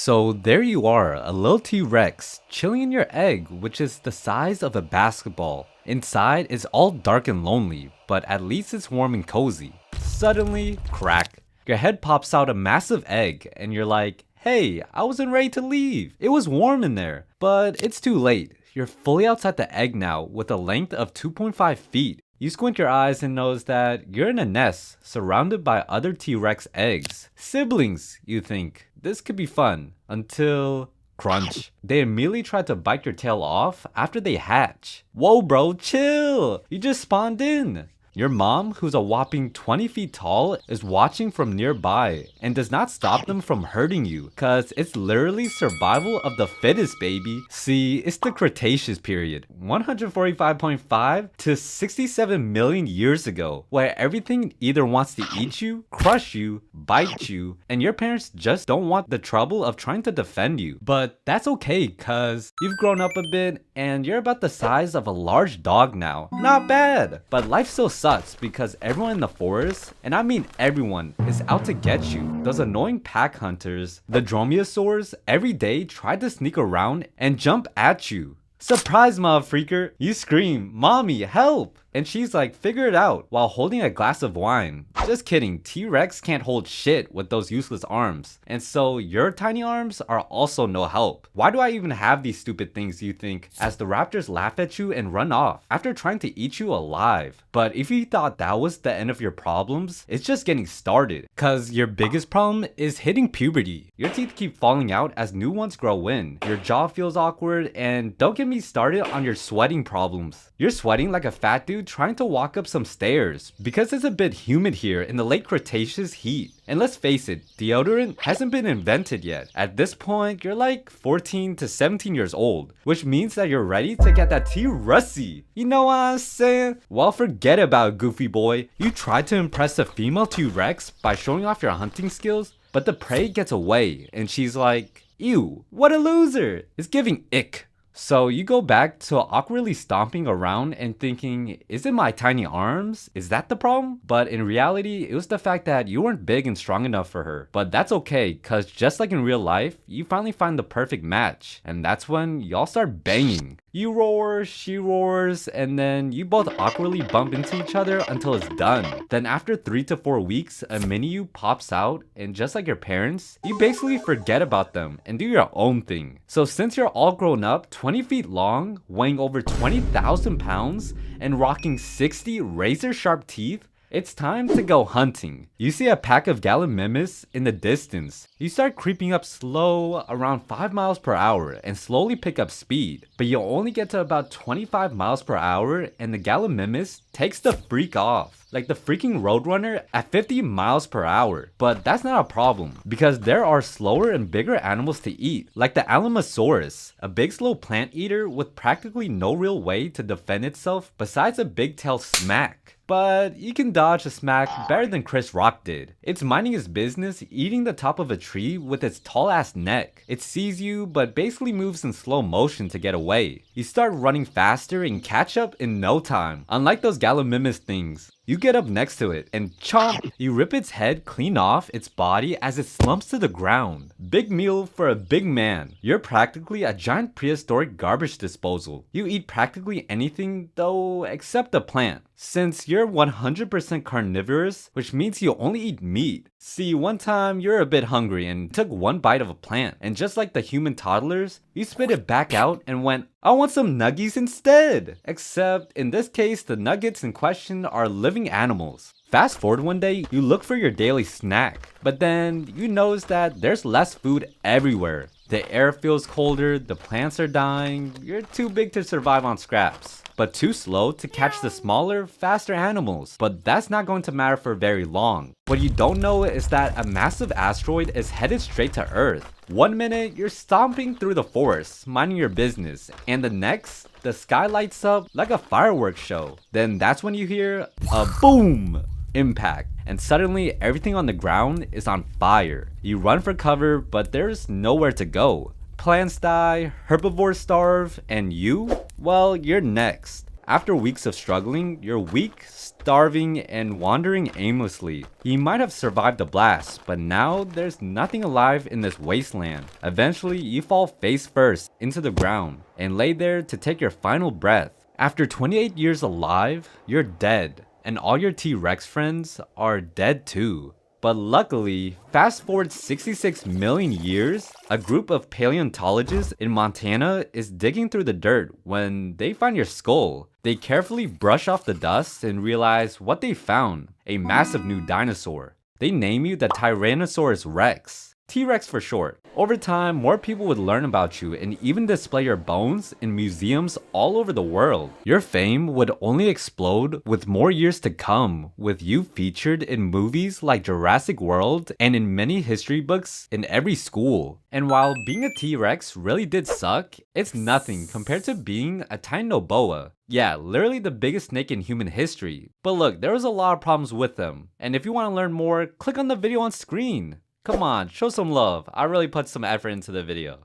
So there you are, a little T-Rex, chilling in your egg, which is the size of a basketball. Inside is all dark and lonely, but at least it's warm and cozy. Suddenly, crack. Your head pops out a massive egg, and you're like, hey, I wasn't ready to leave. It was warm in there. But it's too late. You're fully outside the egg now, with a length of 2.5 feet. You squint your eyes and notice that you're in a nest, surrounded by other T-Rex eggs. Siblings, you think. This could be fun, until crunch. They immediately try to bite your tail off after they hatch. Whoa bro, chill! You just spawned in. Your mom, who's a whopping 20 feet tall, is watching from nearby and does not stop them from hurting you, cause it's literally survival of the fittest, baby. See, it's the Cretaceous period, 145.5 to 67 million years ago, where everything either wants to eat you, crush you, bite you, and your parents just don't want the trouble of trying to defend you. But that's okay, cause you've grown up a bit and you're about the size of a large dog now. Not bad, but life still sucks because everyone in the forest, and I mean everyone, is out to get you. Those annoying pack hunters, the dromaeosaurs, every day try to sneak around and jump at you. Surprise, motherfreaker! You scream, mommy, help! And she's like, figure it out, while holding a glass of wine. Just kidding, T-Rex can't hold shit with those useless arms. And so your tiny arms are also no help. Why do I even have these stupid things, you think, as the raptors laugh at you and run off after trying to eat you alive? But if you thought that was the end of your problems, it's just getting started. Cause your biggest problem is hitting puberty. Your teeth keep falling out as new ones grow in. Your jaw feels awkward, and don't get me started on your sweating problems. You're sweating like a fat dude trying to walk up some stairs because it's a bit humid here in the late Cretaceous heat. And let's face it, deodorant hasn't been invented yet. At this point, you're like 14 to 17 years old, which means that you're ready to get that T-Russie. You know what I'm saying? Well, forget about it, goofy boy. You tried to impress a female T-Rex by showing off your hunting skills, but the prey gets away and she's like, ew, what a loser. It's giving ick. So you go back to awkwardly stomping around and thinking, is it my tiny arms? Is that the problem? But in reality, it was the fact that you weren't big and strong enough for her. But that's okay, cause just like in real life, you finally find the perfect match. And that's when y'all start banging. You roar, she roars, and then you both awkwardly bump into each other until it's done. Then after 3 to 4 weeks, a mini you pops out, and just like your parents, you basically forget about them and do your own thing. So since you're all grown up, 20 feet long, weighing over 20,000 pounds, and rocking 60 razor sharp teeth, it's time to go hunting. You see a pack of gallimimus in the distance. You start creeping up slow, around 5 miles per hour, and slowly pick up speed. But you'll only get to about 25 miles per hour, and the gallimimus takes the freak off, like the freaking Roadrunner at 50 miles per hour. But that's not a problem, because there are slower and bigger animals to eat, like the Alamosaurus, a big slow plant eater with practically no real way to defend itself besides a big tail smack. But you can dodge a smack better than Chris Rock did. It's minding its business, eating the top of a tree with its tall ass neck. It sees you, but basically moves in slow motion to get away. You start running faster and catch up in no time, unlike those Gallimimus things. You get up next to it and chomp! You rip its head clean off its body as it slumps to the ground. Big meal for a big man. You're practically a giant prehistoric garbage disposal. You eat practically anything though except a plant. Since you're 100% carnivorous, which means you only eat meat. See, one time you're a bit hungry and took one bite of a plant, and just like the human toddlers, you spit it back out and went, I want some nuggies instead! Except, in this case, the nuggets in question are living animals. Fast forward one day, you look for your daily snack, but then you notice that there's less food everywhere. The air feels colder, the plants are dying, you're too big to survive on scraps, but too slow to catch the smaller, faster animals. But that's not going to matter for very long. What you don't know is that a massive asteroid is headed straight to Earth. One minute, you're stomping through the forest, minding your business, and the next, the sky lights up like a fireworks show. Then that's when you hear a boom! Impact, and suddenly everything on the ground is on fire. You run for cover, but there's nowhere to go. Plants die, herbivores starve, and you? Well, you're next. After weeks of struggling, you're weak, starving, and wandering aimlessly. He might have survived the blast, but now there's nothing alive in this wasteland. Eventually, you fall face first into the ground and lay there to take your final breath. After 28 years alive, you're dead, and all your T-Rex friends are dead too. But luckily, fast forward 66 million years, a group of paleontologists in Montana is digging through the dirt when they find your skull. They carefully brush off the dust and realize what they found, a massive new dinosaur. They name you the Tyrannosaurus Rex. T-Rex for short. Over time, more people would learn about you and even display your bones in museums all over the world. Your fame would only explode with more years to come, with you featured in movies like Jurassic World and in many history books in every school. And while being a T-Rex really did suck, it's nothing compared to being a Titanoboa. Yeah, literally the biggest snake in human history. But look, there was a lot of problems with them. And if you want to learn more, click on the video on screen. Come on, show some love. I really put some effort into the video.